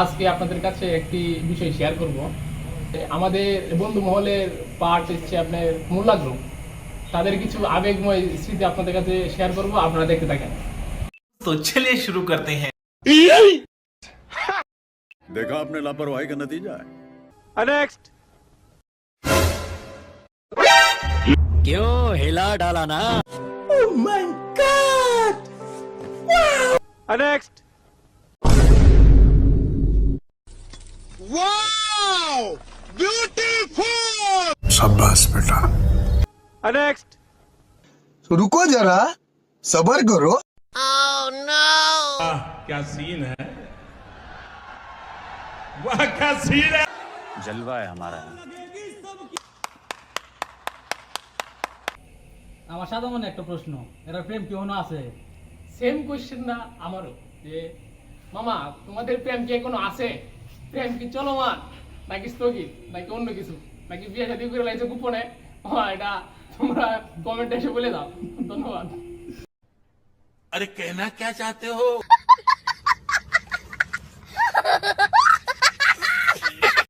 আজকে আপনাদের কাছে একটি বিষয় শেয়ার করব। আমাদের বন্ধু মহলের পার্ট হচ্ছে আপনার মোল্লা গ্রুপ, তাদের কিছু আবেগময় স্মৃতি আপনাদের কাছে শেয়ার করব, আপনারা দেখতে থাকেন। तो चलिए शुरू करते हैं। देखा आपने लापरवाही का नतीजा है। क्यों हिला डाला ना। शाबाश बेटा। रुको जरा, सबर करो। क्या सीन है, वाह क्या सीन है। जलवा है हमारा। আমার সাদা মনে একটা প্রশ্ন, এরা প্রেম কি এখনো আছে? সেম কোয়েশ্চেন না আমারও, যে মামা তোমাদের প্রেম কি এখনো আছে? প্রেম কি চলমান নাকি স্থগিত নাকি অন্য কিছু, নাকি বিয়ে শাদী করে লাইছে গোপনে? এটা তোমরা কমেন্টে এসে বলে দাও। ধন্যবাদ। अरे कहना क्या चाहते हो।